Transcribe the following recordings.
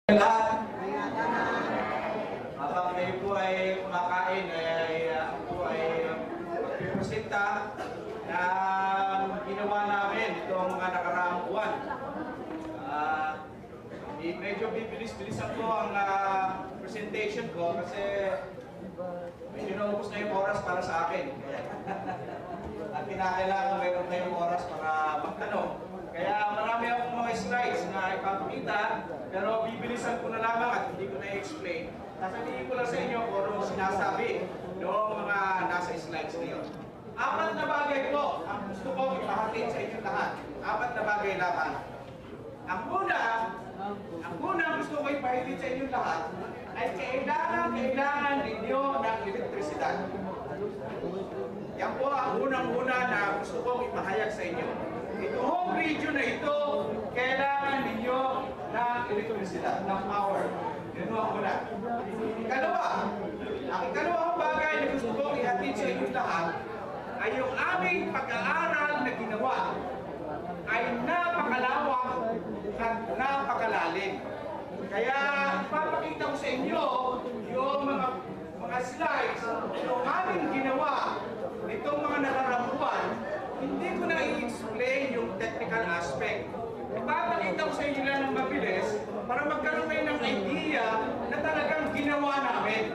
Lahat, habang kayo po ay kumakain, ako po ay magpipresenta ng ginawa namin itong mga nakaraang buwan. Medyo bibilis-bilisan po ang presentation ko kasi medyo naubos na yung oras para sa akin. At kinakailangan meron kayong oras para magtanong. Kaya marami akong mga slides na ipapakita, pero bibilisan ko na lamang at hindi ko na-explain. Sasabihin ko lang sa inyo kung anong sinasabi noong mga nasa slides na yun. Apat na bagay po ang gusto ko ipahatid sa inyo lahat. Apat na bagay laban. Ang una gusto ko ipahatid sa inyo lahat ay kailangan ninyo ng elektrisidad. Yan po ang unang-una na gusto kong ipahayag sa inyo. Itong region na ito, kailangan ninyo ng elektrisidad, ng power. Yun ang una. Ang ikalawang bagay na gusto kong ihatid sa inyo lahat ay yung aming pag-aaral na ginawa ay napakalawak at napakalalim. Kaya ipapakita ko sa inyo yung mga slides yung aming ginawa nitong mga nakaramuan. Hindi ko na i-explain yung technical aspect. Ipapakita ko sa inyo lang ng mabilis para magkaroon kayo ng idea na talagang ginawa namin.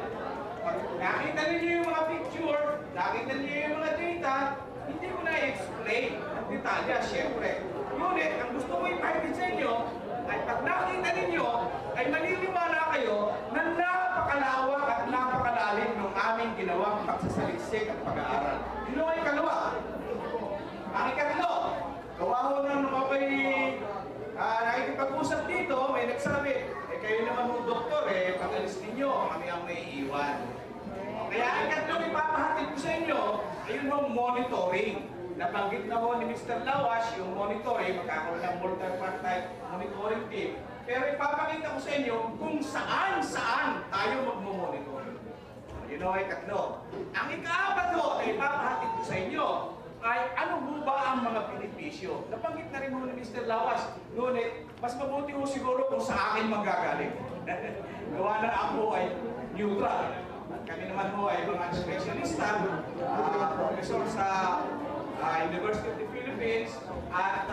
Pag nakita ninyo yung mga picture, nakita ninyo yung mga data, hindi ko na i-explain ang detalya, syempre. Ngunit, ang gusto ko ipahigit sa inyo, ay pag nakita ninyo, ay maniniwala kayo na napakalawak at napakalalim ng aming ginawang pagsasaliksik at pag-aaral. Yun ang ikalawa. Ang ikatlo, gawa ho nang nakikipag-usap dito, may nagsabi, kayo naman ho doktor, pag-alis ninyo, kami ang may iwan. Kaya ang ikatlong ipapahatid ko sa inyo, ayun ho, monitoring. Nabanggit na ho ni Mr. Lawas, yung monitoring, magkakaroon ng multi-partite monitoring team. Pero ipapakita ko sa inyo kung saan tayo magmo-monitor. Yun ho, ikatlo. Ang ikaapat ho, na ipapahatid ko sa inyo, ay ano ho ba ang mga benepisyo? Nabanggit na rin ho ni Mr. Lawas. Ngunit, mas mabuti ho siguro kung sa akin manggagaling. Gawa na ako ay neutral. At kami naman ho ay mga specialista, professor sa University of the Philippines, at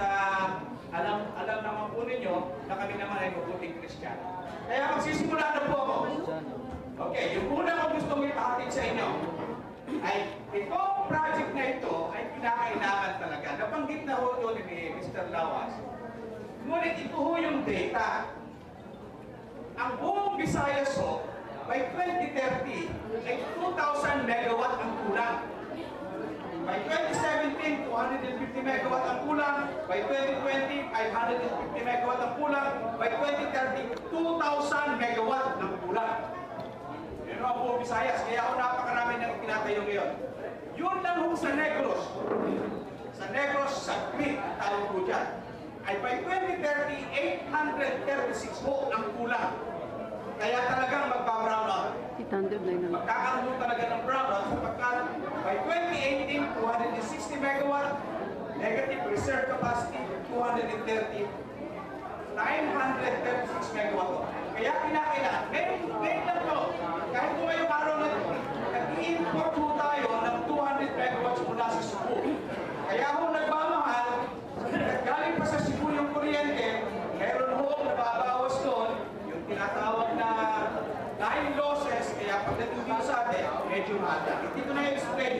alam naman po ninyo na kami naman ay mabuting Kristiyano. Kaya magsisimula na po ako. Okay, yung una ko gusto may ipahatid sa inyo ay itong project na ito ay pinakailangan talaga. Nabanggit na ho ito ni Mr. Lawas. Ngunit ito ho yung data. Ang buong Visayas ho, by 2030, ay 2,000 megawatt ang kulang. By 2017, 250 megawatt ang kulang. By 2020, 550 megawatt ang kulang. By 2030, 2,000 megawatt ang kulang. Yun ang buong Visayas. Kaya ako napakarami ng itinatayo ngayon. Yun lang ho sa Negros. Sa Negros, sa Crete, ang tawag po dyan. Ay by 2030, 836 ho ang kulang. Kaya talagang magpa-brown out. Magkakaroon talaga ng brown out sapagkat by 2018, 260 megawatt, negative reserve capacity, 230, 936 megawatt. Kaya kinakailangan, ngayon lang to, kahit kung ngayong araw na ito, nag-i-import po tayo ng 200 megawatts mula sa Cebu. Kaya ho nagmamahal, galing pa sa Cebu yung kuryente, meron ho nababawas doon, yung tinatawag na line losses, kaya pagdating dito sa atin, medyo mahal. Hindi ko na-explain,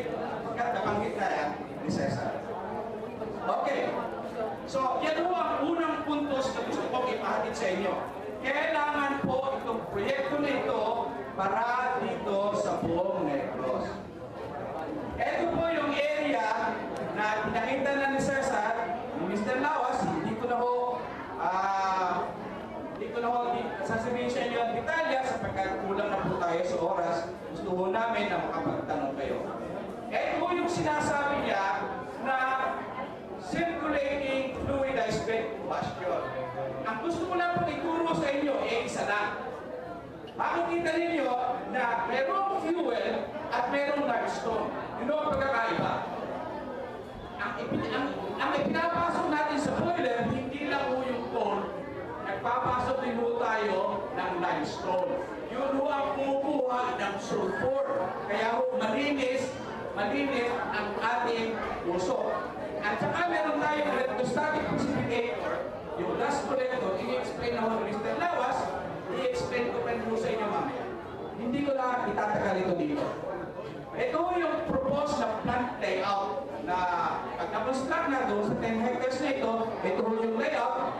pagkat nabanggit na yan ni Cesar. Okay. So, yan ho ang unang puntos na gusto kong ipahatid sa inyo. Kailangan po itong proyekto na ito para dito sa buong Negros. Ito po yung area na pinakita na ni Cesar, ni Mr. Lawas, dito na ho sasabihin sa inyo ang detalya sapagkat kulang na po tayo sa oras. Gusto ho namin na makapagtanong kayo. Ito yung sinasabi niya na circulating fluidized bed combustion. Ang gusto ko lang po ituro sa inyo isa lang. Makikita ninyo na mayroong fuel at mayroong limestone. Yun ang pagkakaiba. Ang ipinapasok natin sa boiler, hindi lang po yung coal. Nagpapasok din po tayo limestone. Yun ho ang kumukuha ng sulfur. Kaya ho, malinis ang ating puso. At saka meron tayong electrostatic precipitator, yung dust collector, i-explain na ho ni Mr. Lawas, i-explain ko pa rin ho sa inyo mamaya. Hindi ko lang itatagal ito dito. Ito yung proposed na plant layout na pag na-construct na doon sa 10 hectares na ito yung layout.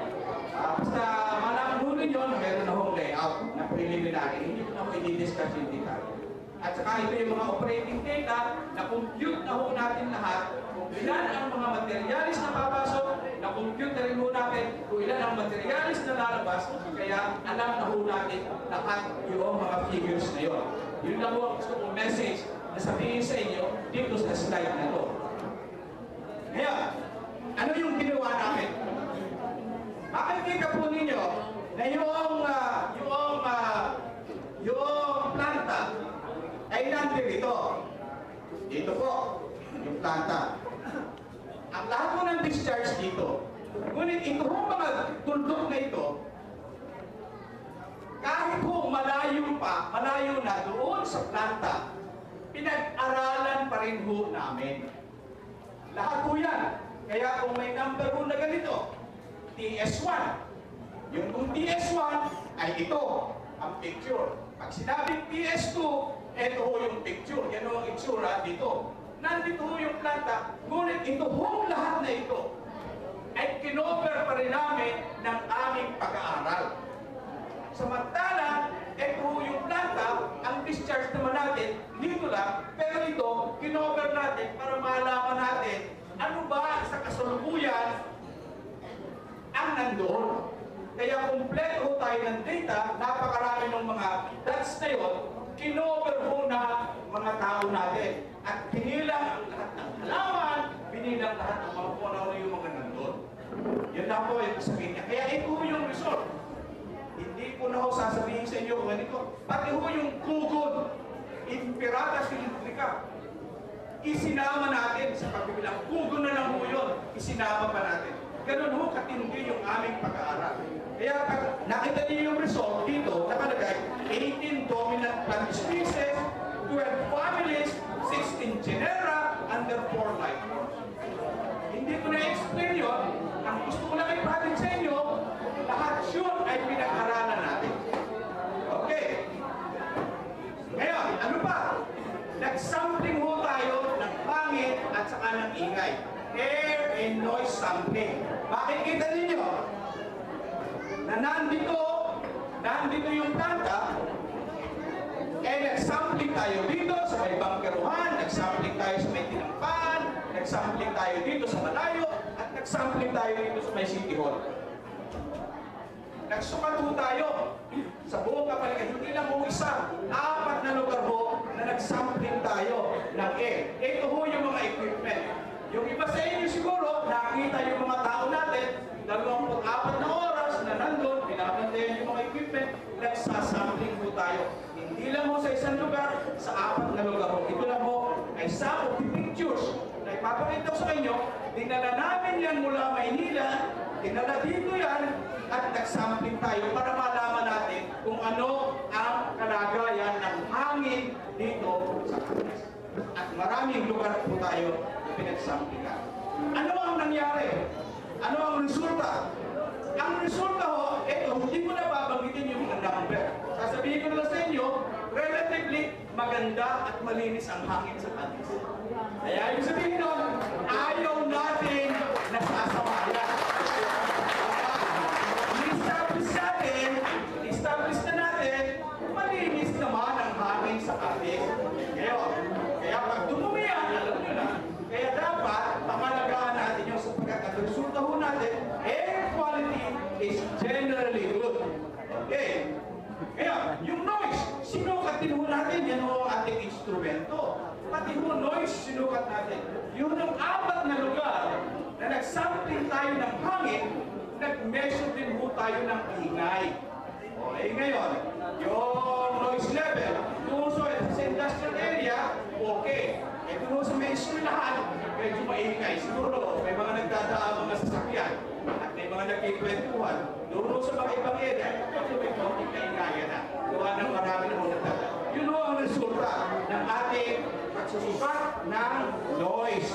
Basta malaman ho ninyo na meron na hong layout na preliminary. Hindi ko na ho i-discuss yung detalye. At saka ito yung mga operating data na compute na ho natin lahat kung ilan ang mga materialis na papasok, na compute na rin ho natin kung ilan ang materialis na lalabas, kaya alam na ho natin lahat yung mga figures na yun. Yun lang ho ang gusto kong message na sabihin sa inyo dito sa slide na to. Ngayon, ano yung ginawa namin? Makikita po ninyo na yung planta ay nandito. Dito po, yung planta. Ang lahat po ng discharge dito. Ngunit ito po mga tuldok na ito, kahit po malayo na doon sa planta, pinag-aralan pa rin ho namin. Lahat po yan. Kaya kung may number po na ganito, TS1. Yung kung TS1 ay ito, ang picture. Pag sinabing TS2, ito ho yung picture. Yan ho ang itsura dito. Nandito ho yung planta, ngunit ito ho lahat na ito ay kinover pa rin namin ng aming pag-aaral. Samantalang, ito ho yung planta, ang discharge naman natin, dito lang, pero ito, kinover natin para malaman natin ano ba sa kasalukuyan ang nandoon. Kaya kumpleto ho tayo ng data, napakarami ng mga dots na yun, kinover ho na mga tao natin. At binilang ang lahat ng halaman, binilang lahat ng mga kung ano yung mga nandun. Yan lang po yung sabihin niya. Kaya ito yung result. Hindi ko na ho sasabihin sa inyo kung ganito. Pati ho yung kugod, Imperator Cylindrica. Isinama natin sa pagbibilang. Kugod na lang ho yun. Isinama pa natin. Ganun ho katindi yung aming pag-aaral. Kaya pag nakita niyo yung result dito, nakalagay 18 dominant plant species, 12 families, 16 genera, under 4 life forms. Hindi ko na-explain yun. Ang gusto ko lang ipahatid sa inyo, lahat yun ay pinag-aralan natin. Okay. Ngayon, ano pa? Nag-sampling ho tayo ng pangit at saka ng ingay. Air and noise sampling. Makikita ninyo na nandito yung planta, nag-sampling tayo dito sa may bangkeruhan, nag-sampling tayo sa may tinampahan, nag-sampling tayo dito sa malayo, at nag-sampling tayo dito sa may City Hall. Nagsukat ho tayo sa buong kapaligiran. Hindi lang ho isa, 4 na lugar ho na nag-sampling tayo ng air. Ito ho yung mga equipment. Yung iba sa inyo siguro, nakita yung mga tao natin, 24 na oras na nandun, binabantayan yung mga equipment, nagsasampling ho tayo. Hindi lang ho sa isang lugar, sa 4 na lugar ho. Ito lang ho ay some of the pictures na ipapakita ko sa inyo. Dinala namin yan mula Maynila, dinala dito yan, at nagsampling tayo para malaman natin kung ano ang kalagayan ng hangin dito sa Andes. At maraming lugar po tayo na pinagsamplingan. Ano ang nangyari? Ano ang resulta? Ang resulta ho, ito, hindi ko na babanggitin yung mga number. Sasabihin ko na lang sa inyo, relatively maganda at malinis ang hangin sa Andes. Kaya yung sabihin nun, ayaw natin nasasamayan. I-establish na natin, malinis naman ang hangin sa Andes. Kaya pag dumumi yan, alam nyo na, kaya dapat pangalagaan natin yung sapagkat ang resulta ho natin, air quality is generally good. Okay. Kaya, yung noise, sinukatin ho natin, yan ho ang ating instrumento. Pati ho noise, sinukat natin. Yun ang 4 na lugar na nagsampling tayo ng hangin, nag-measure din ho tayo ng ingay. Okay, ngayon, yung noise level, kung sa industrial area, okay. Ito ho sa may eskwelahan, medyo maingay. Siguro, may mga nagdadaan mga sasakyan at may mga mga nagkikwentuhan, doon sa mga ibang area, ito may konting kaingaya na. Gawa ng marami na muna talaga. Yun ho ang resulta ng ating pagsusukat ng noise.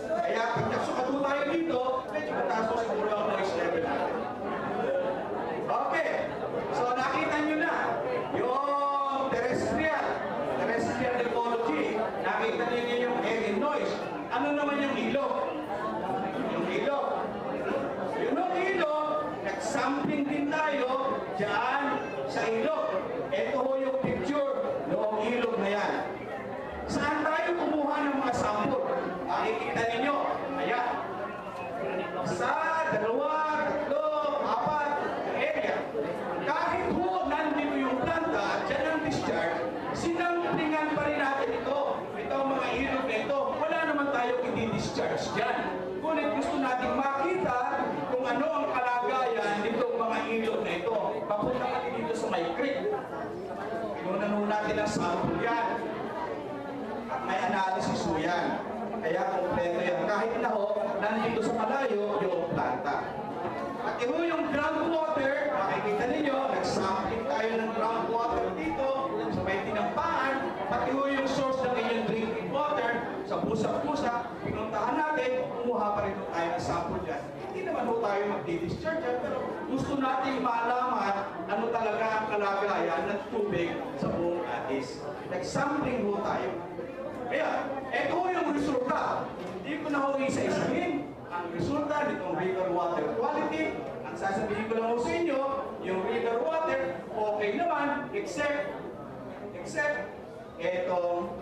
Kaya pag nagsukat ho tayo dito, medyo mataas ho siguro ang noise level natin. Okay, so nakita nyo na yung terrestrial ecology. Nakita niyo yung air and noise. Ano naman yung ilog? Yung ilog. Yung ilog, nag-sampling din tayo dyan sa ilog. Ito ho yung picture noong ilog na yan. Saan tayo kumuha ng mga sample? Makikita ninyo. Ayan. Sa 2, 3, 4 area. Kahit ho nandito yung planta, dyan ang discharge, sinamplingan pa rin natin ito. Ito ang mga ilog na ito. Wala naman tayong i-discharge dyan. Ngunit gusto natin makita kung ano ang kalagayan nitong mga ilog na ito. Papunta natin dito sa may creek. Pinunan ho natin ang sample yan. At may analysis ho yan. Kaya kompleto yan. Kahit na ho, nandito sa malayo yung planta. At iho yung groundwater, makikita ninyo, nag-sampling tayo ng groundwater dito, sa may tinampaan, pati ho yung source ng inyong drinking water, sa pusa-pusa, pinuntahan natin, kumuha pa rin tayo ng sample dyan. Hindi naman ho tayo mag-discharge dyan, pero gusto natin malaman ano talaga ang kalagayan ng tubig sa buong atis. Nag-sampling ho tayo. Kaya, eto ho yung resulta. Hindi ko na ho isa-isahin ang resulta nitong river water quality. Ang sasabihin ko lang ho sa inyo, yung river water, okay naman, except etong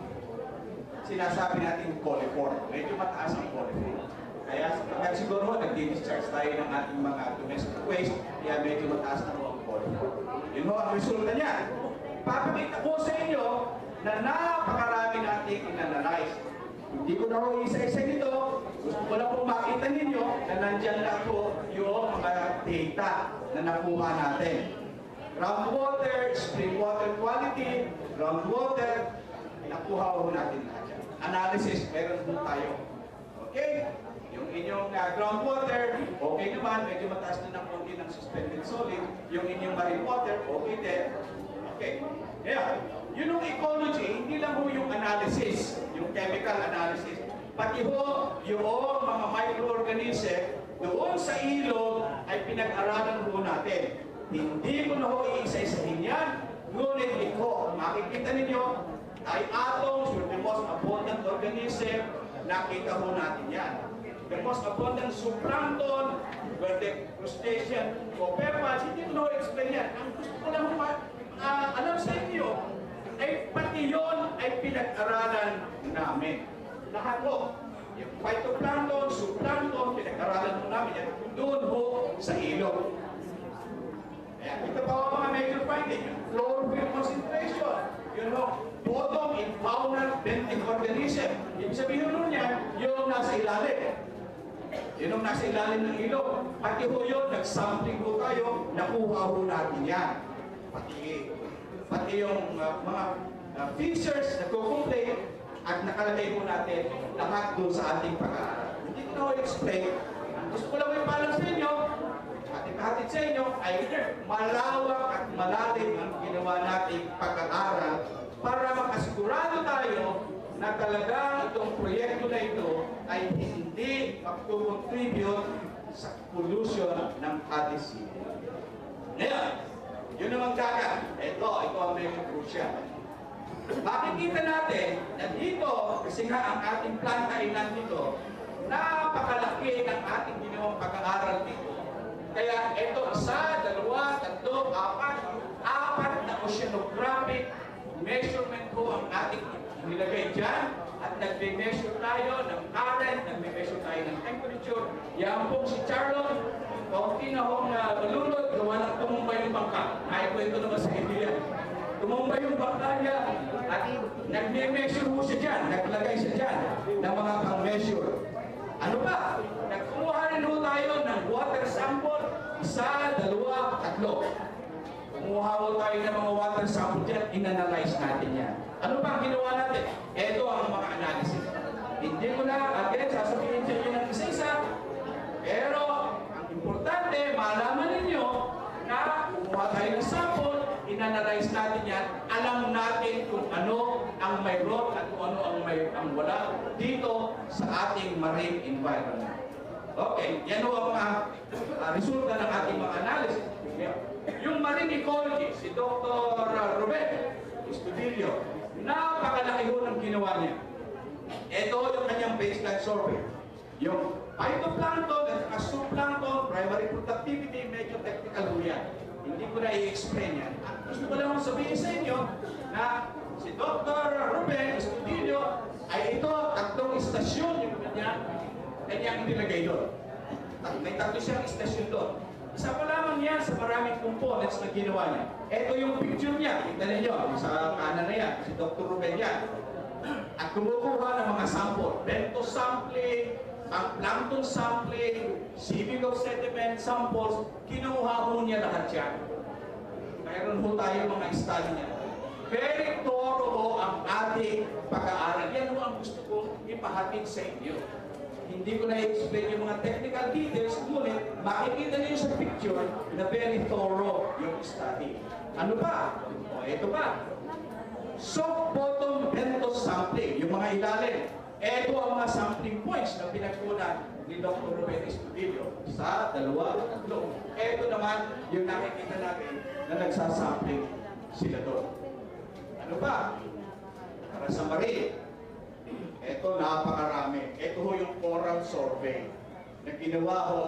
sinasabi natin coliform. Medyo mataas ang coliform. Kaya siguro ho, nag-discharge tayo ng ating mga domestic waste, kaya medyo mataas na ho ang coliform. Yun ho ang resulta niya. Papakita ko sa inyo na napakarami nating in-analyze. Hindi ko na ho isa-isa nito. Gusto ko lang po makita ninyo na nandyan lang po yung mga data na nakuha natin. Groundwater, spring water quality, groundwater, nakuha ho natin lahat yan. Analysis, meron po tayo. Okay? Yung inyong groundwater, okay naman, medyo mataas na ng konti ng suspended solid. Yung inyong marine water, okay din. Okay. Yeah. Yun yung ecology, hindi lang ho yung analysis, yung chemical analysis. Pati ho, yung mga microorganism doon sa ilog ay pinag-aralan ho natin. Hindi ko na ho iisa-isahin yan, ngunit ito, makikita ninyo, ay atoms were the most abundant organism, nakita ho natin yan. The most abundant zooplankton were the crustacean copepods, hindi ko na ho explain yan. Ang gusto ko lang alam sa inyo, ay pati yun ay pinag-aralan namin. Lahat ho. Yung phytoplankton, zooplankton, pinag-aralan ho namin yan. Doon ho sa ilog. Ayan, ito pa ang mga major finding. Yung chlorophyll concentration. Yun ho, bottom in faunal benthic organism. Ibig sabihin nun yan, yung nasa ilalim. Yun ang nasa ilalim ng ilog. Pati ho yun, nag-sampling ho tayo, nakuha ho natin yan. Pati yung mga fishers na complain at nakalagay po natin lahat doon sa ating pag-aaral. Hindi ko na explain. Gusto ko lang may palang sa inyo at ikahatid sa inyo ay malawak at malalim ang ginawa nating pag-aaral para makasigurado tayo na talagang itong proyekto na ito ay hindi mag-contribute sa pollution ng Atis City. Ngayon, yun naman dagat. Ito ang medyo crucial. Makikita natin na dito, kasi nga ang ating planta ay nandito, napakalaki ng ating ginawang pag-aaral dito. Kaya ito, 1, 2, 3, 4, 4 na oceanographic measurement ko ang ating nilagay dyan. At nagme-measure tayo ng current, nagme-measure tayo ng temperature. Yan po si Charlotte, konti na hong malulot, gawa ng tumumba yung bangka. Ay, kwento naman sa India. Tumumba yung bangka niya at nagme-measure mo siya dyan, naglagay siya dyan ng mga pang-measure. Ano pa? Nagkumuha rin ho tayo ng water sample, 1, 2, 3. Kumuha ho tayo ng mga water sample dyan, in-analyze natin yan. Ano pa ang ginawa natin? Ito ang mga analysis. Hindi ko na, again, sasabihin sa inyo ng isa-isa, pero na-analyze natin yan, alam natin kung ano ang mayroon at kung ano ang wala dito sa ating marine environment. Okay, yan ho ang mga resulta ng ating mga analysis. Yung marine ecology, si Dr. Ruben Estudillo, napakalaki ho ng ginawa niya. Ito yung kanyang baseline survey. Yung phytoplankton at zooplankton, primary productivity, medyo technical ho yan. Hindi ko na i-explain yan. At gusto ko lang sabihin sa inyo na si Dr. Ruben Estudillo ay ito, tatlong istasyon yung kanyang nilagay doon. May tatlo siyang istasyon doon. Isa pa lamang yan sa maraming components na ginawa niya. Ito yung picture niya. Kita ninyo, sa kanan na yan, si Dr. Ruben yan. At kumukuha ng mga sample. Bento sampling, ang plankton sampling, sieving of sediment samples, kinuha ho niya lahat yan. Mayroon ho tayo mga study niya. Very thorough ho ang ating pag-aaral. Yan ho ang gusto kong ipahatid sa inyo. Hindi ko na i-explain yung mga technical details, ngunit makikita niyo sa picture na very thorough yung study. Ano ba? O, ito ba? Soft bottom bento sampling, yung mga ilalim. Ito ang mga sampling points na pinagkunan ni Dr. Ruben Estudillo sa 2 at 3. Ito naman yung nakikita natin na nagsasampling sila doon. Ano ba? Para sa marine, ito napakarami. Ito ho yung coral survey na ginawa ho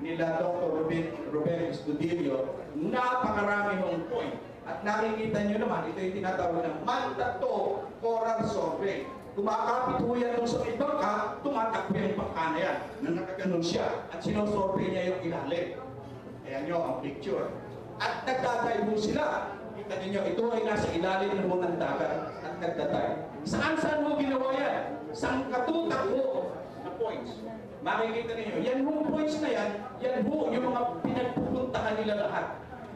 nila Dr. Ruben Estudillo. Napakarami hong point. At nakikita nyo naman, ito yung tinatawag ng mandato coral survey. Kumakapit ho yan sa ibang ka, tumatakbo yung pangka na yan, na nakaganon siya, at sinosurvey niya yung ilalim. Ayan nyo ang picture. At nagdadive ho sila. Kita ninyo, ito ay nasa ilalim ng ng dagat at nagdadive. Saan mo ginawa yan? Sangkatutak ho na points. Makikita ninyo, yan ho points na yan ho yung mga pinagpupuntahan nila lahat.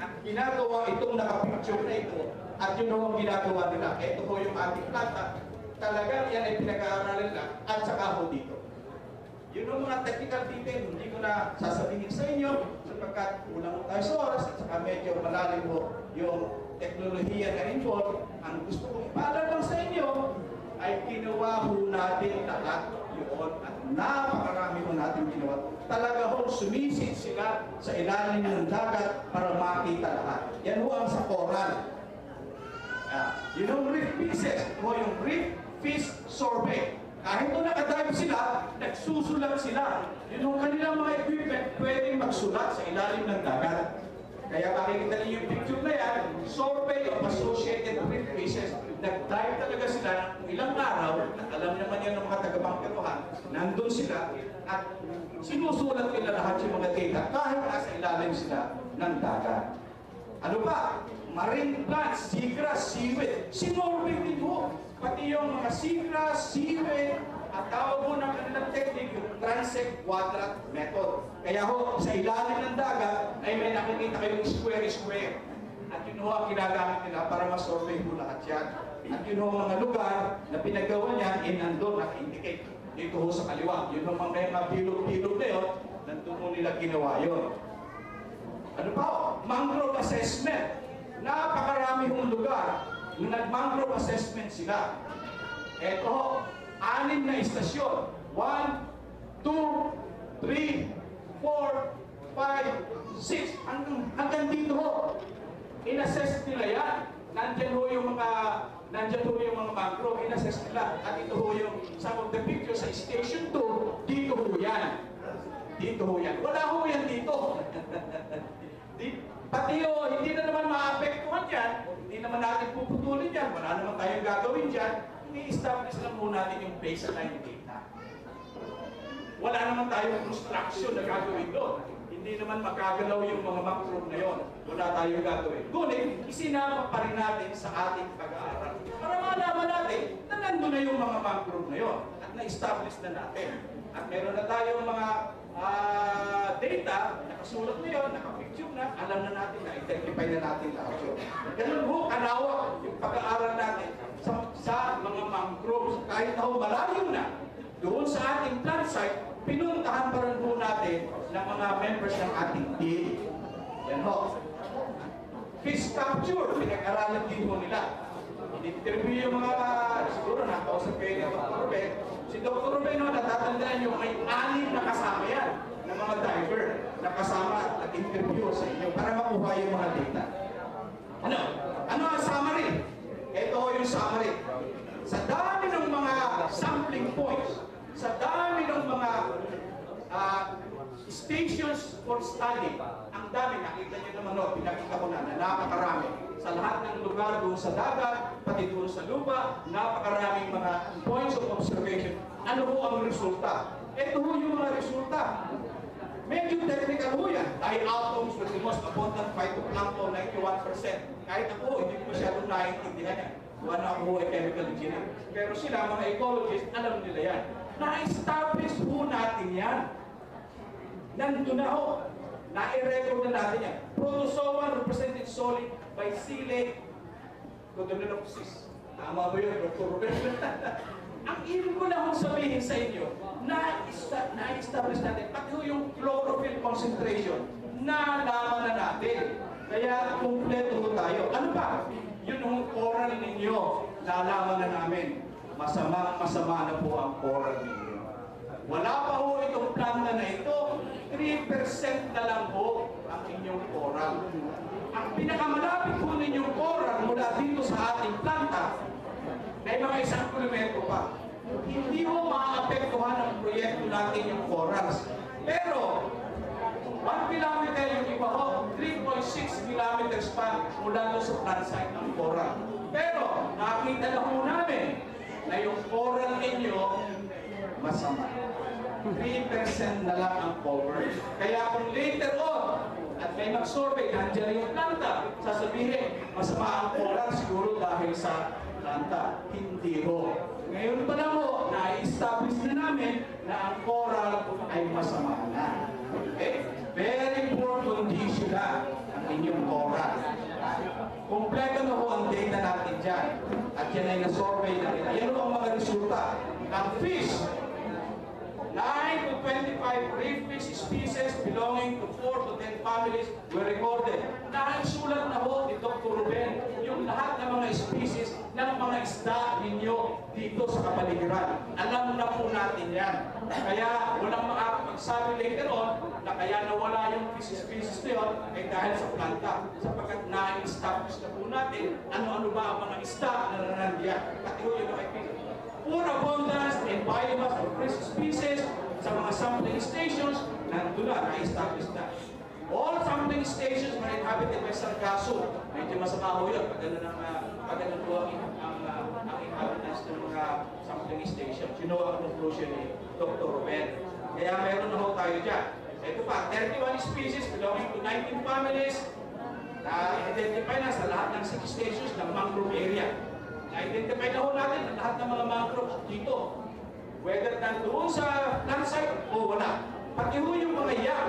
At ginagawa itong nakapicture na ito, at yun ho ang ginagawa nila. Ito ho yung ating planta. Talagang yan ay pinag-aaralan lang at saka ho dito. Yun ang mga technical detail, hindi ko na sasabihin sa inyo sapagkat kulang tayo sa oras at saka medyo malalim ho yung teknolohiya na involved. Ang gusto kong ipaalam lang sa inyo ay ginawa ho natin lahat yun at napakarami ho natin ginawa. Talaga ho sumisid sila sa ilalim ng dagat para makita lahat. Yan ho ang sa coral. Yun ang reef fishes, o yung reef fish survey. Kahit kung nakadive sila, nagsusulat sila. Yun ang kanilang mga equipment pwedeng magsulat sa ilalim ng dagat. Kaya makikita niyo yung picture na yan, survey of associated reef fishes. Nag-dive talaga sila ng ilang araw, at alam naman yan ng mga taga-bangkerohan, nandun sila, at sinusulat nila lahat yung mga data kahit nasa ilalim sila ng dagat. Ano ba? Marine plants, seagrass, seaweed. Sinorvey din ho. Pati yung mga seagrass, seaweed, at tawag mo ng kanilang technique, yung transect quadrat method. Kaya ho, sa ilalim ng dagat, ay may nakikita kayong square-square. At yun ho ang ginagamit nila para ma-survey ho lahat yan. At yun ho mga lugar na pinagawa niyan, nandun, naka-indicate. Dito ho sa kaliwa. Yun ho mga bilog-bilog na yun, nandun ho nila ginawa yun. Ano pa ho? Mangrove assessment. Napakarami hong lugar na nag-mangrove assessment sila. Ito ho, 6 na istasyon. 1, 2, 3, 4, 5, 6. Hanggang dito ho. In-assess nila yan. Nandyan ho yung mga mangrove. In-assess nila. At ito ho yung some of the pictures sa station 2. Dito ho yan. Dito ho yan. Wala ho yan dito. Pati ho, hindi na naman maapektuhan yan. Hindi naman natin puputulin yan. Wala naman tayong gagawin dyan. I-establish lang po natin yung baseline data. Wala naman tayong construction na gagawin doon. Hindi naman makagalaw yung mga mangrove na yon. Wala tayong gagawin. Ngunit, isinama pa rin natin sa ating pag-aaral. Para malaman natin na nandun na yung mga mangrove na yon. At na-establish na natin. At meron na tayong mga data, nakasulat na yun, nakapicture na, alam na natin, na-identify na natin lahat yun. Ganun ho, kalawak yung pag-aaral natin sa mga mangroves. Kahit na ho, malayo na, doon sa ating plant site, pinuntahan pa rin ho natin ng mga members ng ating team. Yan ho. fish capture, pinag-aralan din ho nila. In-interview yung mga, siguro nakausap kayo ni Dr. Ruben. Si Dr. Ruben, no, natatandaan nyo, may 6 na kasama yan ng mga diver na kasama at interview sa inyo para makuha yung mga data. Ano? Ano ang summary? Ito yung summary. Sa dami ng mga sampling points, sa dami ng mga stations for study, ang dami, nakita nyo naman, no, pinakita ko na napakarami. Sa lahat ng lugar doon sa dagat, pati doon sa lupa, napakaraming mga points of observation. Ano ho ang resulta? Ito ho yung mga resulta. Medyo technical ho yan. Diatoms with the most abundant phytoplankton, 91%. Kahit ako, hindi ko masyadong naiintindihan yan. Ano ako ho ay chemical engineer. Pero sila, mga ecologists, alam nila yan. Na-establish ho natin yan. Nandun na ho. Na-i-record na natin yan. Protozoan represented solely by sea lake Rhodonopsis. Tama ba yun, Dr. Ruben? Ang ibig ko lang sabihin sa inyo, na-establish natin, pati yung chlorophyll concentration, nalaman na natin. Kaya kumpleto ho tayo. Ano ba? Yun yung oral ninyo, nalaman na namin. Masama na po ang oral ninyo. Wala pa ho itong planta na ito, 3% na lang ho ang inyong oral. Ang pinakamalapit ho ninyong oral mula dito sa ating planta, may mga 1 kilometro pa. Hindi ho maapektuhan ang proyekto natin yung corals. Pero, 1 kilometer yung iba ho, 3.6 kilometers pa mula doon sa plant site ng coral. Pero, nakita na ho namin na yung coral ninyo masama. 3% na lang ang cover. Kaya kung later on, at may mag-survey, nandiyan yung planta, sasabihin, masama ang coral siguro dahil sa planta. Hindi ho. Ngayon pa lang ho, na-establish na namin na ang coral ay masama na. Okay? Very poor condition na ang inyong coral. Kompleto na ho ang data natin dyan. At yan ay na-survey na nila. Yan ho ang mga resulta. Ang fish, 9 to 25 reef fish species belonging to 4 to 10 families were recorded. Nakasulat na ho ni Dr. Ruben yung lahat ng mga species ng mga isda ninyo dito sa kapaligiran. Alam na po natin yan. Kaya walang makakapagsabi later on na kaya nawala yung fish species na yun ay dahil sa planta. Sapagkat na-establish na po natin ano-ano ba ang mga isda na nanandiyan. Pati ho yung mga fish. Poor abundance and biomass of fish species sa mga sampling stations, nandun na, na-establish na. All sampling stations were inhabited by sargasso. Medyo masama ho yun, pagano po ang inhabitants ng mga sampling stations. You know ang conclusion ni Dr. Ruben. Kaya meron na ho tayo dyan. Ito pa, 31 species belonging to 19 families na identify na sa lahat ng 6 stations ng mangrove area. Na-identify na ho natin ang lahat ng mga mangroves dito. Whether nandoon sa plant site o wala. Pati ho yung mga yak.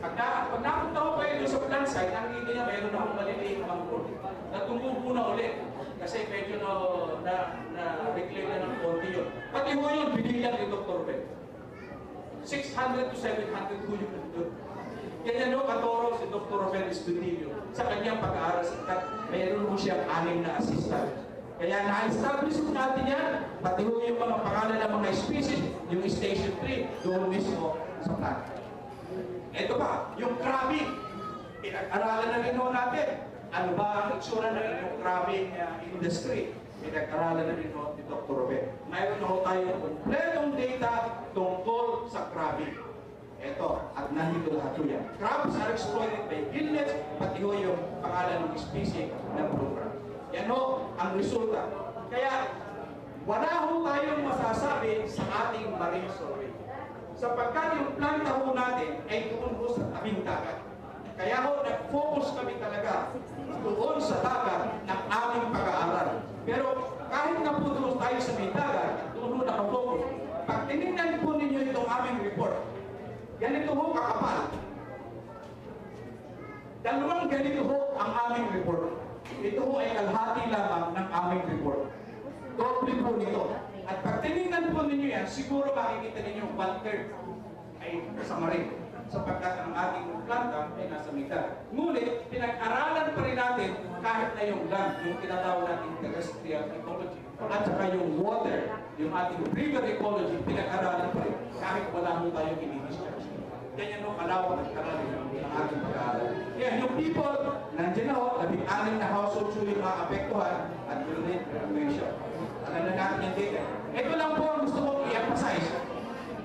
Pag napunta ho kayo doon sa plant site, nakikita niya mayroon na akong maliliit mangrove na tumubo na ulit. Kasi medyo na-reclaim na ng konti yun. Pati ho yun, binigyan ni Dr. Ben. 600 to 700 ho yung doon. Ganyan ho, katoro si Dr. Ruben Estudillo. Sa kanyang pag-aaral sa mayroon ho siyang 6 na assistant. Kaya na-establish natin yan, pati ho yung mga pangalan ng mga species, yung station 3, doon mismo sa plant. Ito pa, yung crabbing. Pinag-aralan na rin ho natin. Ano ba ang itsura ng inyong crabbing industry? Pinag-aralan na rin ho ni Dr. Ruben. Mayroon na ho tayong kompletong data tungkol sa crabbing. Ito, at nandito lahat ho yan. Crabs are exploited by gillnets, pati ho yung pangalan ng species ng blue crab. Yan ho ang resulta. Kaya, wala ho tayong masasabi sa ating marine survey. Sapagkat yung planta ho natin ay doon ho sa tabing dagat. Kaya ho, nag-focus kami talaga doon sa dagat ng aming pag-aaral. Pero kahit na po doon tayo sa may dagat, doon ho nakafocus. Pag tinignan po ninyo itong aming report, ganito ho kakapal. Dalawang ganito ho ang aming report. Ito ho ay kalahati lamang ng aming report. Doble po nito. At pag tinignan po ninyo yan, siguro makikita ninyo 1/3. ay kasama rin sapagkat ang ating planta ay nasa mitad. Ngunit, pinag-aralan pa rin natin kahit na yung land, yung tinatawag natin terrestrial ecology, at saka yung water, yung ating river ecology, pinag-aralan pa rin kahit wala mo tayong ini-discharge. Ganyan no, kalawang at karali ng ating pag-aaral. Kaya yung people, nandiyan na ho, 16 na households yung maapektuhan at yun din, graduation. Alam na natin yung data. Ito lang po ang gusto kong i-emphasize.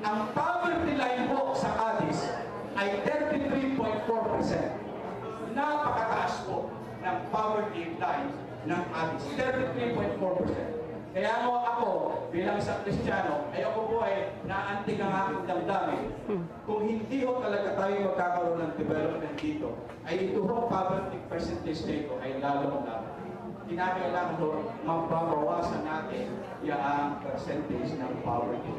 Ang poverty line po sa Cadiz ay 33.4%. Napakataas po ng poverty line ng Cadiz. 33.4%. Kaya ako, bilang isang Kristiyano, ay ako po ay naantig ang aking damdamin. Kung hindi ho talaga tayo magkakaroon ng development dito, ay ito ho poverty percentage nito ay lalong lalo. Kinakailangan ho, mababawasan natin yung percentage ng poverty.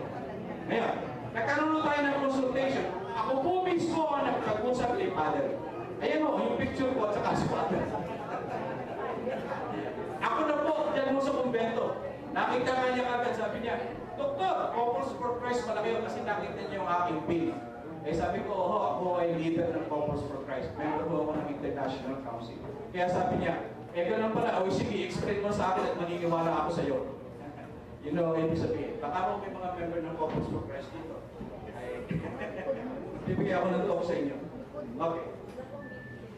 Ngayon, nagkaroon tayo ng consultation. Ako po mismo ang nagkag-usap kay Father. Ayan o, yung picture ko at saka si Father. Ako na po, dyan mo sa kumbento. Nakita ka niya agad, sabi niya, Doktor, Couples for Christ pala kayo kasi nakita niya yung aking pin. Eh sabi ko, ako ay leader ng Couples for Christ. Member ko ako ng International Council. Kaya sabi niya, ganun pala, sige, explain mo sa akin at maniniwala ako sa iyo. You know, ibig sabihin, baka ako may mga member ng Couples for Christ dito. Ay, bibigyan ako ng talk sa inyo. Okay.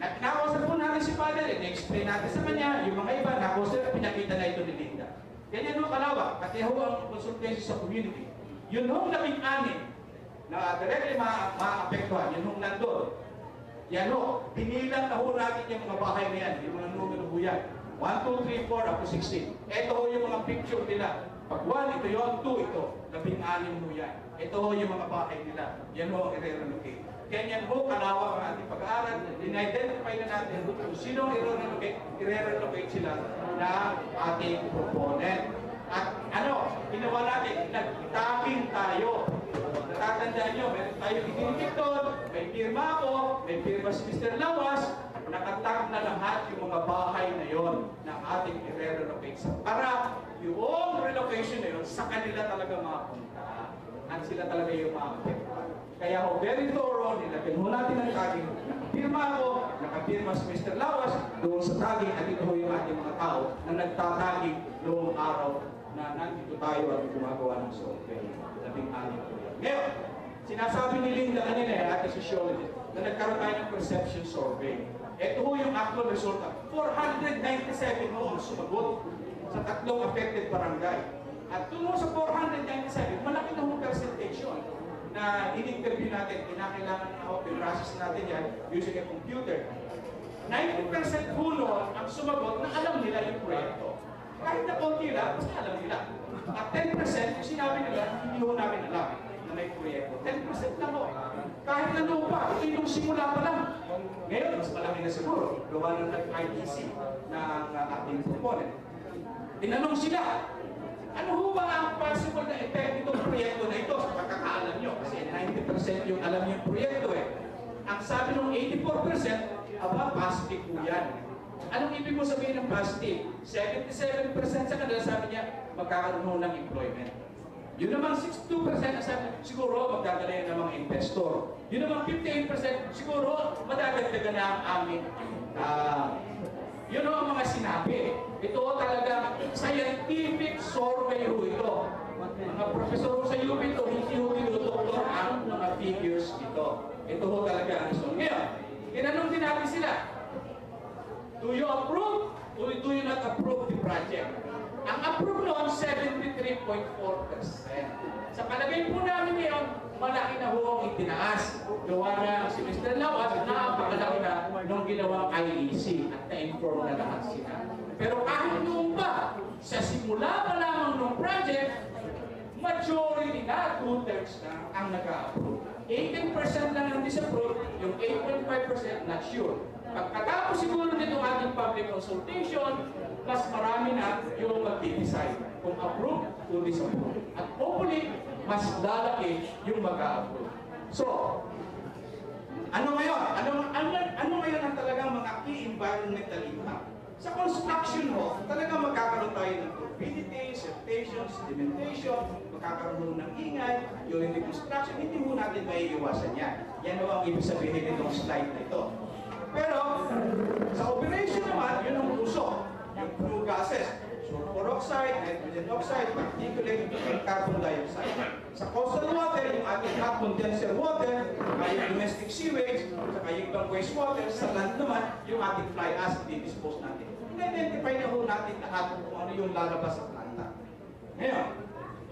Nakausap po natin si Father, na-explain natin sa kanya, yung mga iba, nakausap, pinakita na ito ni Linda. Ganyan ho kalawak, pati ho ang consultation sa community. Yun hong 16 na directly maapektuhan, yun hong nandun. Yan ho, binilang na ho natin yung mga bahay na yan, yung mga numero ho yan. 1, 2, 3, 4, up to 16. Ito ho yung mga picture nila. Pag 1, ito yun, 2, ito. 16 ho yan. Ito ho yung mga bahay nila. Yan ho ang i-relocate. Ganyan ho, kalawak ang ating pag-aaral. In-identify na natin kung sino i-relocate sila na ating proponent. At ano, ginawa natin, nag-tagging tayo. Natatandaan nyo, meron tayo itinitip doon, may pirma ako, may pirma si Mr. Lawas, nakatag na lahat yung mga bahay na yon na ating i-relocate. Para yung relocation na yun, sa kanila talaga mapunta. At sila talaga yung maapektuhan. Kaya ho, very thorough, nilagyan ho natin ang tagging. Nakapirma ako, nakapirma si Mr. Lawas, doon sa tagging, at ito ho yung ating mga tao na nagtataging noong araw na nandito tayo at gumagawa ng survey. 16 po yan. Ngayon, sinasabi ni Linda kanina, ating sociologist, na nagkaroon tayo ng perception survey. Ito ho yung actual result. 497 ho ang sumagot sa 3 affected barangay. At tungo sa 497, malaki na hong percentage yun na in-interview natin, kinakailangan na ako, process natin yan using a computer. 90% po nun ang sumagot na alam nila yung proyekto. Kahit na konti lang, basta alam nila. At 10% yung sinabi nila, hindi ho namin alam na may proyekto. 10% lang ho. Kahit na pa, ito yung simula pa lang. Ngayon, mas malaki na siguro. Gawa ng ITC na ating proponent. Tinanong sila, ano ho ba ang possible na effect itong proyekto na ito sa pagkakaalam nyo? Kasi 90% yung alam yung proyekto eh. Ang sabi ng 84%, aba, positive po yan. Anong ibig mo sabihin ng positive? 77% sa kanila sabi niya, magkakaroon ho ng employment. Yun naman 62% ang sabi, siguro magdadala ng mga investor. Yun naman 58%, siguro madadagdagan na ang aming yun ang mga sinabi. Ito talaga scientific survey ho ito. Mga profesor sa UP ito, hindi ho dinudoktor ang mga figures ito. Ito ho talaga ang gusto. Ngayon, tinanong din natin sila, do you approve or do you not approve the project? Ang approve noon, 73.4%. Sa palagay po namin ngayon, malaki na ho ang itinaas. Gawa na si Mr. Lawas, napakalaki na nung ginawang IEC at na-inform na lahat sila. Pero kahit noon pa, sa simula pa lamang ng project, majority na, 2/3 na ang nag-approve. 18% lang ang disapprove, yung 8.5% not sure. Pagkatapos siguro nitong ating public consultation, mas marami na yung mag-decide kung approve o disapprove. At hopefully, mas lalaki yung mag-approve. So, ano ngayon? Ano ngayon ang talagang mga key environmental impact Sa construction ho, talagang magkakaroon tayo ng turbidity, siltation, sedimentation, magkakaroon ng ingay, during the construction, hindi ho natin maiiwasan yan. Yan ho ang ibig sabihin nitong slide na ito. Pero, sa operation naman, yun ang usok, yung flue gases, sulfur oxide, nitrogen oxide, particulate, and carbon dioxide. Sa coastal water, yung ating hot condenser water, yung domestic sewage, saka yung ibang wastewater, sa land naman, yung ating fly ash, i-dispose natin. I-identify na ho natin lahat kung ano yung lalabas sa planta. Ngayon,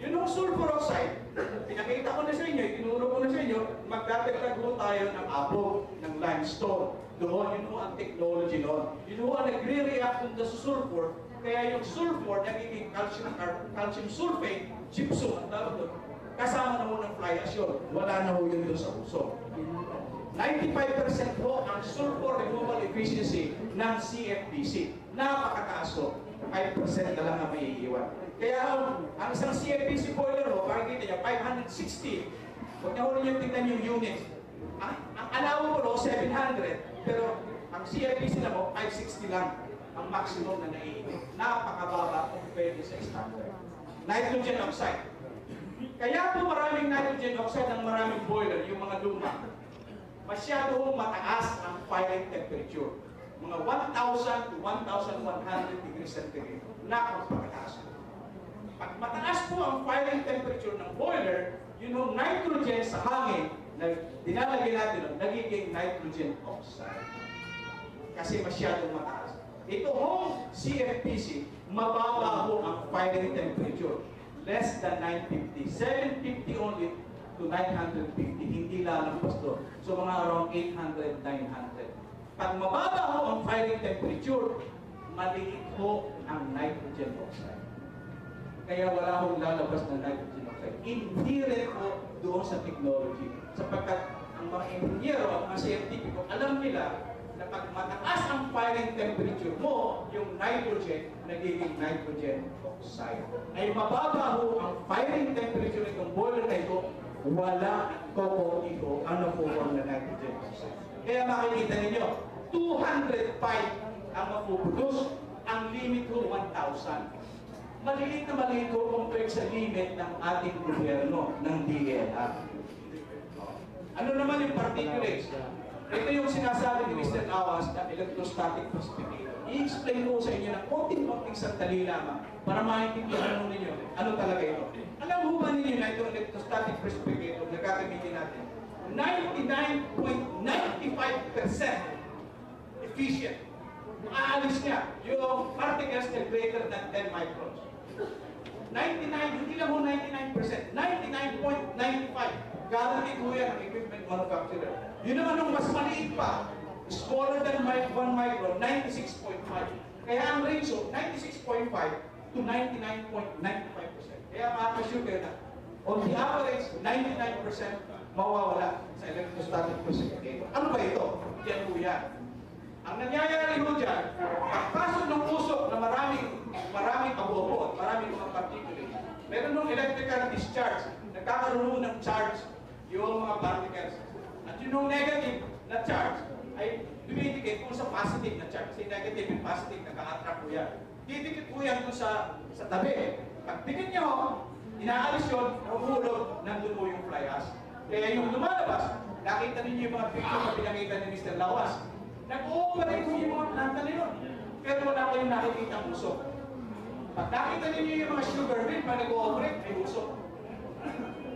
yun yung sulfur oxide, pinakita ko na sa inyo, itinuro ko na sa inyo, magdadagdag ho tayo ng abog, ng limestone. Doon, yun ho ang technology noon. Yun ho ang nagre-react dun sa sulfur, kaya yung sulfur nagiging calcium sulfate, gypsum ang tawag doon. Kasama na ho ng fly ash yun. Wala na ho yun doon sa usok. 95% ho ang sulfur removal efficiency ng CFBC. Napakataas ho. 5% na lang ang maiiwan. Kaya ang isang CFBC boiler ho, makikita niyo, 560. Huwag niyo ho rin tingnan yung units. Ang alaw ko 700, pero ang CFBC na mo, 560 lang ang maximum na naiinit. Napakababa compared sa standard. Nitrogen oxide. Kaya po maraming nitrogen oxide ang maraming boiler, yung mga luma. Masyado mataas ang firing temperature. Mga 1,000 to 1,100 degrees centigrade. Napakataas po. Pag mataas po ang firing temperature ng boiler, yung nitrogen sa hangin, na dinalagay natin, nagiging nitrogen oxide. Kasi masyadong mataas. Ito hong CFPC, mababa ho ang firing temperature. Less than 950. 750 only to 950. Hindi lalampas to. So mga around 800, 900. Pag mababa ho ang firing temperature, maliit ho ang nitrogen oxide. Kaya wala hong lalabas na nitrogen oxide. Inherent ho doon sa technology. Sapagkat ang mga engineero at mga scientifico, alam nila na pag mataas ang firing temperature mo, yung nitrogen, nagiging nitrogen oxide. Ay mababa ho ang firing temperature nitong boiler na ito, wala kokonti ho ang napupuan na nitrogen oxide. Kaya makikita ninyo, 205 ang mapuproduce, ang limit ho 1,000. Maliit na maliit ho compared sa limit ng ating gobyerno, ng DNR. Ano naman yung particulates? Ito yung sinasabi ni Mr. Awas na electrostatic precipitator. I-explain ko sa inyo ng konting-konting sandali lamang para maintindihan mo ninyo ano talaga ito. Alam mo ba ninyo na itong electrostatic precipitator na gagamitin natin? 99.95% efficient. Aalis niya yung particles na greater than 10 microns. 99, hindi lang mo 99%, 99.95. Guaranteed ho yan ang equipment manufacturer. Yun naman nung mas maliit pa, smaller than 1 micron, 96.5. Kaya ang ratio, 96.5 to 99.95%. Kaya makaka-sugar na, on the average, 99% mawawala sa electrostatic precipitator. Ano ba ito? Yan po yan. Ang nangyayari ho dyan, pagpasok ng usok na maraming abobo at maraming mga particulate, meron ng electrical discharge, nagkakaroon ng charge yung mga particles. At yung negative na charge ay dumidikit kung sa positive na charge. Kasi negative and positive, naka-attract po yan. Didikit po yan kung sa tabi. Pag dikit nyo, inaalis yun, nahulog, nandun po yung fly ash. Kaya yung lumalabas, nakita ninyo yung mga picture na pinakita ni Mr. Lawas. Nag-ooperate po yung mga planta na yun. Pero wala kayong nakikita ang usok. Pag nakita ninyo yung mga sugar mill, pag nag-ooperate, may usok.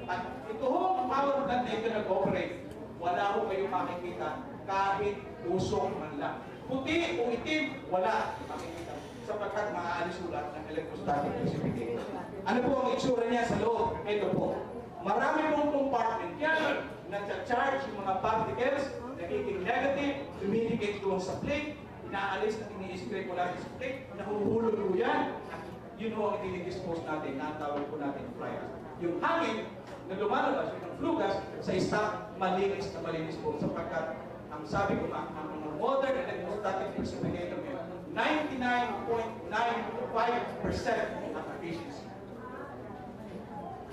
At ito ho, power plant na ito nag-operate, wala ho kayong makikita kahit usok man lang. Puti o itim, wala makikita. Sapagkat maaalis ulat ng electrostatic precipitator. Ano po ang itsura niya sa loob? Ito po. Marami pong compartment yan. Nag-charge yung mga particles, nagiging negative, dumidikit doon sa plate, inaalis at ini-spray ko natin sa plate, nahuhulog po yan. At yun ho ang i-dispose natin, natawag po natin fly ash. Yung hangin na lumalabas, yung flue gas, sa stock, malinis na malinis po. Sapagkat, ang sabi ko nga, ang mga modern electrostatic precipitator ngayon, 99.95% ang efficiency.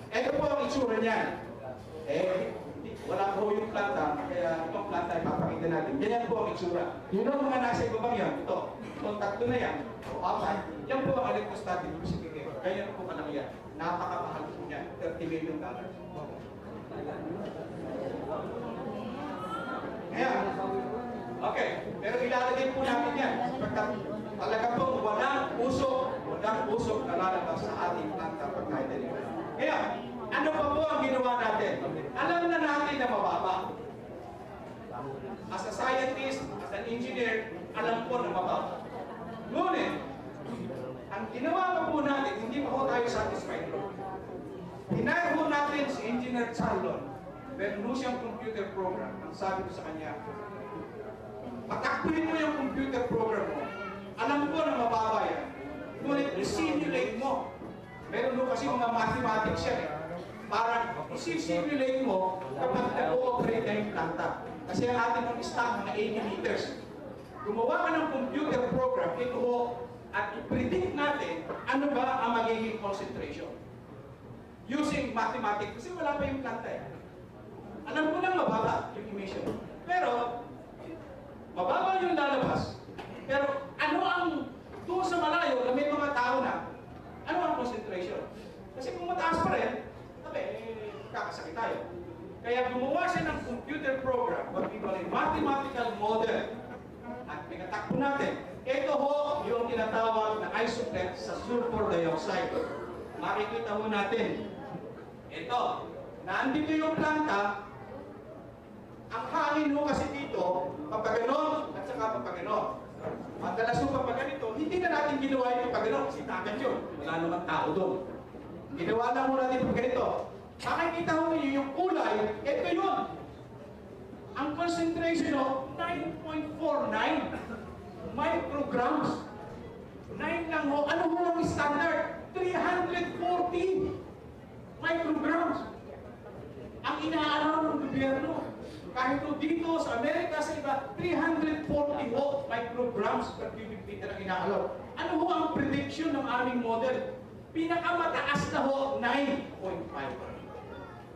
Ito po ang itsura niyan. Wala po yung planta, kaya itong planta ay papakita natin. Ganyan po ang itsura. Yun ang mga nasa ibabang yan. Ito. Kung tatlo na yan, o apat, yan po ang electrostatic precipitator. Ganyan po kalaki yan. Napakamahal po niya, $30 million. Ayan. Okay, pero ilalagay po natin yan. Pagkat talaga po walang usok na lalabas sa ating planta pagka-deliver. Kaya, ano pa po ang ginawa natin? Alam na natin na mababa. As a scientist, as an engineer, alam po na mababa. Ngunit, ang ginawa pa po natin, hindi pa po tayo satisfied. Hinire po natin si Engineer Charlon. Meron po siyang computer program. Ang sabi ko sa kanya, patakbuhin mo yung computer program mo. Alam ko na mababa yan. Ngunit i-simulate mo. Meron po kasi mga mathematics yan eh. Parang i-simulate mo kapag nag-ooperate na yung planta. Kasi ang ating mga stock, mga 80 liters. Gumawa ka ng computer program, ito ho, at i-predict natin ano ba ang magiging concentration. Using mathematics, kasi wala pa yung planta eh. Alam ko na mababa yung emission. Pero, mababa yung lalabas. Pero ano ang doon sa malayo na may mga tao na, ano ang concentration? Kasi kung mataas pa rin, kakasakit tayo. Kaya gumawa siya ng computer program, what we call a mathematical model. At pinatakbo natin. Ito ho yung tinatawag na isotope sa sulfur dioxide. Makikita ho natin. Ito, nandito yung planta. Ang hangin ho kasi dito, papaganon at saka papaganon. Madalas ho kapag ganito, hindi na natin ginawa yung papaganon kasi takat yun. Wala naman tao doon. Ginawa lang mo natin pag ganito. Makikita ho niyo yung kulay, ito yun. Ang concentration ho, 9.49 micrograms. 9 lang ho. Ano ho ang standard? 340 micrograms. Ang inaaraw ng gobyerno. Kahit dito sa Amerika, sa iba, 340 ho micrograms per cubic meter ang inaalaw. Ano ho ang prediction ng aming model? Pinakamataas na ho, 9.5.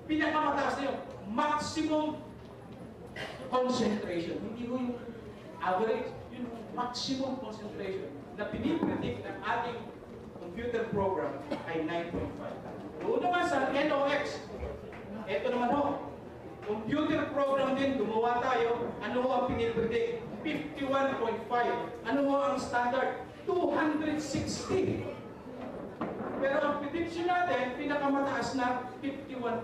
Pinakamataas na yun. Maximum concentration. Hindi ho yung average, yung maximum concentration na pinipredict ng ating computer program ay 9.5. Doon naman sa NOx, ito naman ho, computer program din, gumawa tayo, ano ho ang pinipredict? 51.5. Ano ho ang standard? 260. Pero ang prediction natin, pinakamataas na 51.5.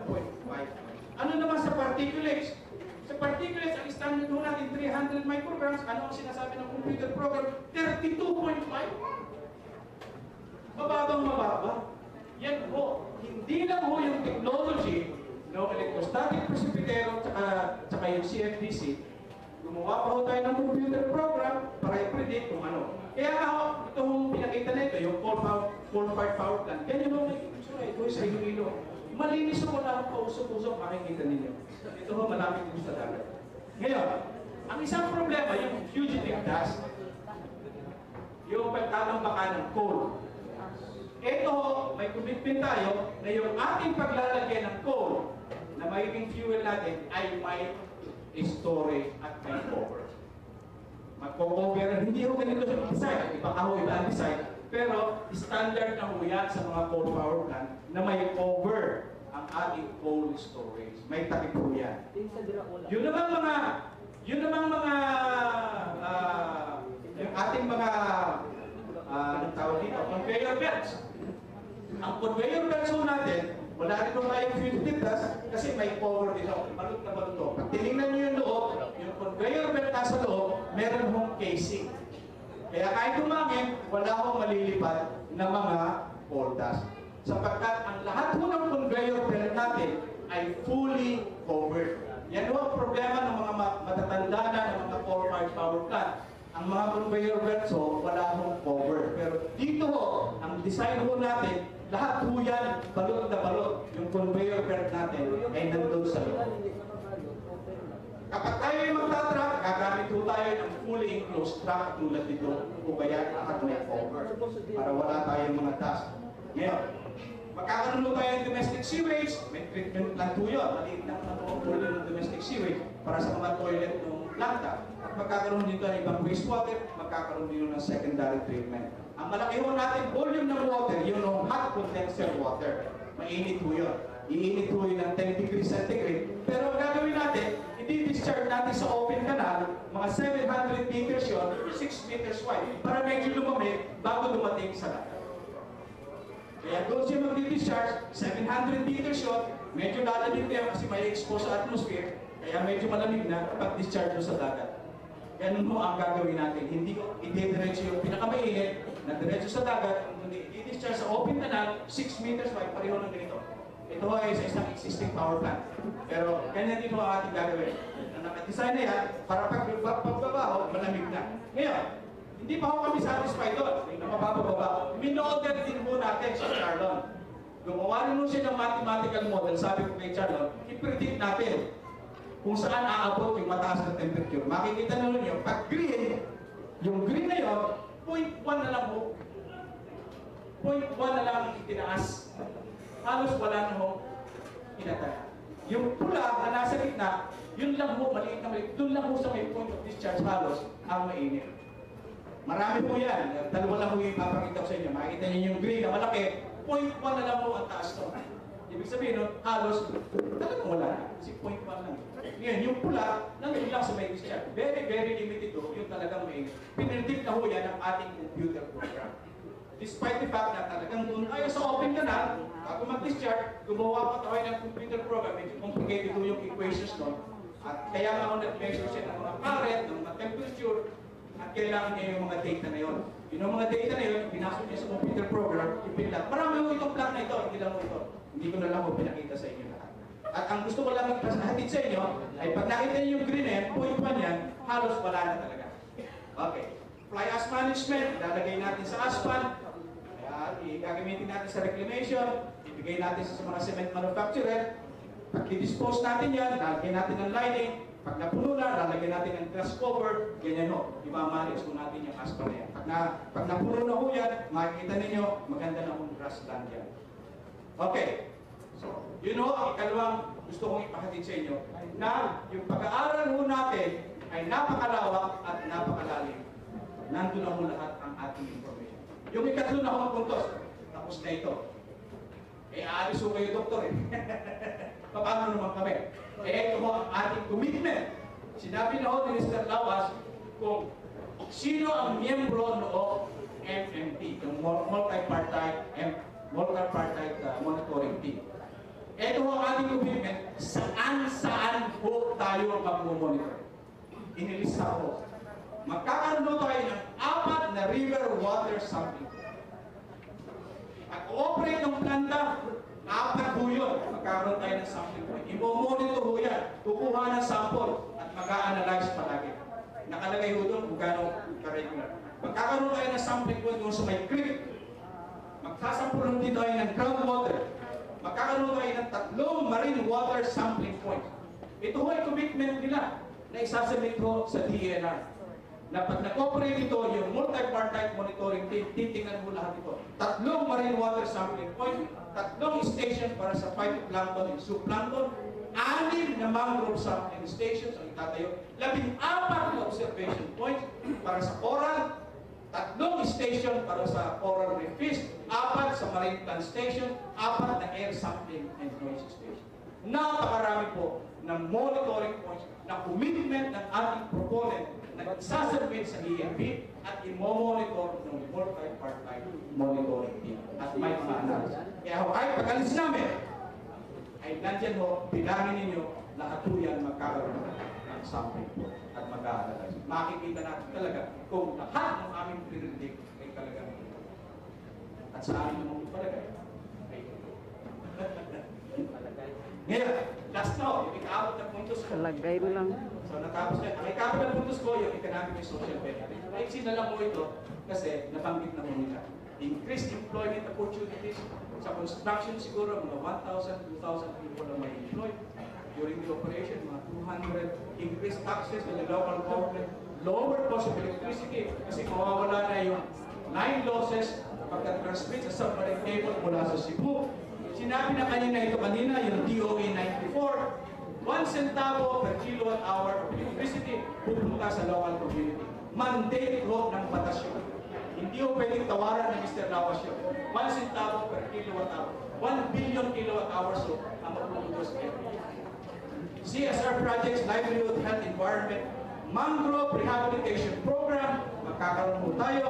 Ano naman sa particulates? Sa particulates, ang standard ho natin 300 micrograms. Ano ang sinasabi ng computer program? 32.5. Mababang mababa. Yan ho. Hindi lang ho yung technology ng electrostatic precipitator tsaka yung CFDC. Gumawa pa ho tayo ng computer program para i-predict kung ano. Kaya nga ho, ito hong pinakita nito, yung coal-fired power plant. Ganyan ho, ito sa Iloilo. Malinis ho, wala akong kausap-usap, makikita ninyo. Ito ho, malapit dito sa dagat. Ngayon, ang isang problema, yung fugitive dust, yung pagtamang baka ng coal. Ito ho, may commitment tayo na yung ating paglalagay ng coal na magiging fuel natin ay may storage at may cover. Magko-cover, hindi ho ganito sa design, iba ka ho, iba ang design, pero standard na ho yan sa mga coal power plant na may cover ang ating coal storage. May takip ho yan. Yun namang mga, yung ating mga, anong tawag dito, conveyor belts. Ang conveyor belts ho natin, wala rin kung tayong fugitive dust kasi may cover dito. Balot na balot to. Pag tinignan nyo yung loob, yung conveyor belt nasa loob, meron hong casing. Kaya kahit umangin, wala hong malilipad na mga coal dust. Sapagkat ang lahat ho ng conveyor belt natin ay fully covered. Yan ho ang problema ng mga matatanda na ng mga coal-fired power plant. Ang mga conveyor belts ho, wala hong cover. Pero dito ho, ang design ho natin, lahat ho yan, balot na balot. Yung conveyor belt natin ay nandun sa loob. Kapag tayo ay magta-truck, gagamit ho tayo ng fully enclosed truck tulad dito o kaya lahat may cover para wala tayong mga dust. Ngayon, magkakaroon ho tayo ng domestic sewage, may treatment plant ho yun. Maliit lang na po ang ng domestic septic sewage para sa mga toilet ng planta. At magkakaroon dito ng ibang wastewater, magkakaroon dito ng secondary treatment. Ang malaki ho natin volume ng water, yun ang hot condenser water. Mainit ho yun. Iinit ho yun ng 10 degrees centigrade. Pero ang gagawin natin, i-discharge natin sa open canal, mga 700 meters yun, 6 meters wide, para medyo lumamig bago dumating sa dagat. Kaya doon siya mag-discharge, 700 meters yun, medyo lalamig na kasi may expose sa atmosphere, kaya medyo malamig na pag-discharge mo sa dagat. Ganun mo ang gagawin natin. Hindi ko i-diretso yung pinakamainit na diretso sa dagat, kundi i-discharge sa open canal, 6 meters wide, pareho ng ganito. Ito ay sa isang existing power plant. Pero ganyan din ang ating gagawin. Na nakadesign na yan para pagbabaho, malamig na. Ngayon, hindi pa ho kami satisfied doon. Na mapapababa. Min-order din po natin sa Charlon. Gumawa rin siya ng mathematical model. Sabi ko kay Charlon, i-predict natin kung saan aabot yung mataas na temperature. Makikita na ninyo, pag green, yung green na yun, 0.1 na lang po. 0.1 na lang itinaas. Halos wala na ho inatala. Yung pula na nasa gitna, yun lang ho, maliit na maliit, doon lang ho sa may point of discharge halos ang mainit. Marami po yan. Dalawa lang ho yung ipapakita ko sa inyo. Makikita niyo yung green na malaki, 0.1 na lang ho ang taas to. Ibig sabihin nun, halos talagang wala na. Kasi 0.1 lang. Ngayon, yung pula, nandun lang sa may discharge. Very, very limited ho, yung talagang mainit. Pinredict na ho yan ng ating computer program. Despite the fact na talagang doon tayo sa open canal, bago mag-discharge, gumawa pa tayo ng computer program. Medyo complicated po yung equations doon. At kaya nga ako nag-measure siya ng mga current, ng mga temperature, at kailangan niya yung mga data na yun. Yung mga data na yun, pinasok niya sa computer program, ipinlat. Marami mo itong plot na ito, hindi lang mo ito. Hindi ko na lang mo pinakita sa inyo lahat. At ang gusto ko lang magpasahatid sa inyo, ay pag nakita niyo yung green end, point pa niyan, halos wala na talaga. Okay. Fly ash management, lalagay natin sa asphalt, gagamitin natin sa reclamation, ibigay natin sa mga cement manufacturer, pag i-dispose natin yan, lalagyan natin ng lining, pag napuno na, lalagyan natin ng grass cover, ganyan ho, imamanage ko natin yung asphalt na yan. Pag napuno na ho yan, makikita ninyo, maganda na hong grassland yan. Okay, so, yun ho, ang ikalawang gusto kong ipahatid sa inyo, na yung pag-aaral ho natin ay napakalawak at napakalalim. Nandun na ho lahat ang ating information. Yung ikatlo na akong puntos, tapos na ito. Aalis ko kayo, doktor eh. Paano naman kami? Ito mo ang ating commitment. Sinabi na ho ni Mr. Lawas kung sino ang miyembro noong MMT, yung multi-partite monitoring team. Ito ho ang ating commitment, saan ho tayo mag-monitor. Inilista ko. Magkakaroon tayo ng 4 na river water sampling. At operate ng planta, 4 ho yun. Magkakaroon tayo ng sampling point. I-monitor ho yan. Kukuha ng sample at mag-a-analyze palagi. Nakalagay ho doon kung gano'ng ka-regular. Magkakaroon tayo ng sampling point doon sa may creek. Magsasampulan din tayo ng groundwater. Magkakaroon tayo ng 3 marine water sampling point. Ito ho ay commitment nila na isasubmit ho sa DNR. Na pag nag-operate ito, yung multi-partite monitoring team, titingnan mo lahat ito. 3 marine water sampling point, 3 station para sa phytoplankton and zooplankton, 6 na mangrove sampling stations ang itatayo, 14 na observation points para sa coral, 3 station para sa coral reef fish, 4 sa marine plant station, 4 na air sampling and noise station. Napakarami po ng monitoring points na commitment ng ating proponent na sasabit sa EMP at i-monitor ng multi-partite monitoring team at may mga analysis. Kaya ho, kahit pag-alis namin, ay nandyan ho, bilangin ninyo lahat po yan magkakaroon ng sampling po at mag-a-analyze. Makikita natin talaga kung lahat ng aming predict ay talagang at sa amin naman palagay ay ngayon, last na ho, yung ika-abot na puntos ko. Talagay mo lang. So natapos na, ang ika-abot na puntos ko, yung economic and social benefit. Maiksi na lang mo ito kasi nabanggit na mo nila. Increased employment opportunities. Sa construction siguro, mga 1,000, 2,000 people ang may employed. During the operation, mga 200. Increased taxes to the local government. Lower cost of electricity kasi mawawala na yung 9 losses pagka-transmit sa submarine cable mula sa Cebu. Sinabi na kanina ito kanina, yung DOE 94. Once centavo per kilowatt hour of electricity pupunta sa local community. Mandate ho ng batas yun. Hindi ho pwedeng tawaran ni Mr. Lawas yun. 1 centavo per kilowatt hour. 1 billion kilowatt hours ho ang mapupuntos every year. CSR projects, livelihood, health, environment, mangrove rehabilitation program, magkakaroon po tayo.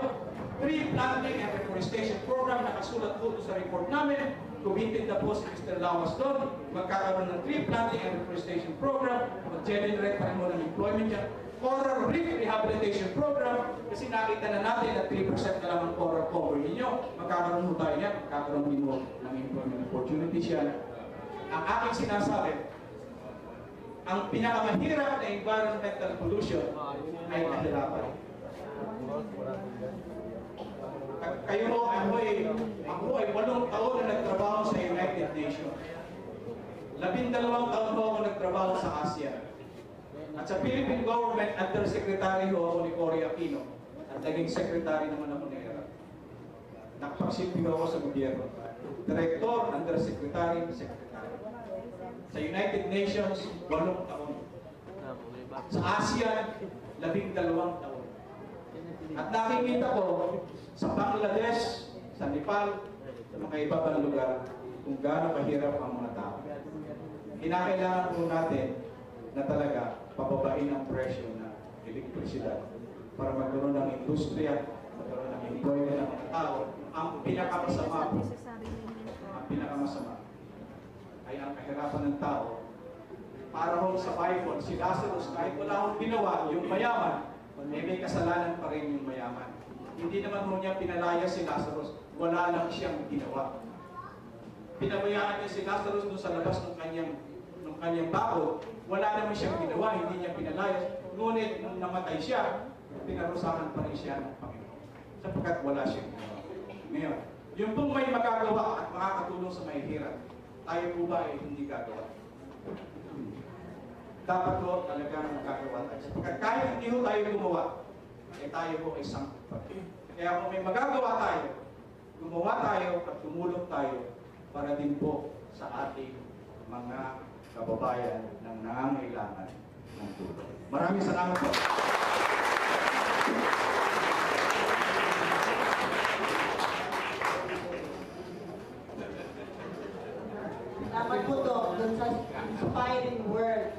Tree planting and reforestation program, nakasulat po sa report namin. Committed na po si Mr. Lawas doon. Magkakaroon ng tree planting and reforestation program. Mag-generate pa rin mo ng employment yan. Coral reef rehabilitation program. Kasi nakita na natin na 3% na lang ang coral cover ninyo. Magkakaroon mo tayo yan. Magkakaroon din mo ng employment opportunities yan. Ang aking sinasabi, ang pinakamahirap na environmental pollution ay kahirapan. Kayo ho, ako ay 8 taon na nagtrabaho sa United Nations. 12 taon ho ako nagtrabaho sa ASEAN. At sa Philippine Government, Undersecretary ho ako ni Cory Aquino. At naging Secretary naman ako ni ERA. Nakapagsilbi ako sa gobyerno. Director, Undersecretary, Secretary. Sa United Nations, 8 taon. Sa ASEAN, 12 taon. At nakikita ko sa Bangladesh, sa Nepal, sa mga ibang lugar, kung gaano kahirap ang mga tao. Kinakailangan po natin na talaga pababain ang presyo ng elektrisidad para magkaroon ng industriya, magkaroon ng employment ng mga tao. Ang pinakamasama po, ay ang kahirapan ng tao. Para ho sa Bible, si Lazarus, kahit wala akong ginawa, yung mayaman, may kasalanan pa rin yung mayaman. Hindi naman ho niya pinalaya si Lazarus, wala lang siyang ginawa. Pinabayaan niya si Lazarus doon sa labas ng kanyang bakod, wala naman siyang ginawa, hindi niya pinalaya. Ngunit nung namatay siya, pinarusahan pa rin siya ng Panginoon. Sapagkat wala siyang ginawa. Ngayon, yung pong may magagawa at makakatulong sa mahihirap, tayo po ba ay hindi gagawa? Dapat po talagang magagawa tayo. Sapagkat kahit hindi ho tayo gumawa, tayo po ay sangkot pa. Kaya kung may magagawa tayo, gumawa tayo at tumulong tayo para din po sa ating mga kababayan ng nangangailangan ng tulong. Maraming salamat po. Salamat po, Doc, dun sa inspiring word.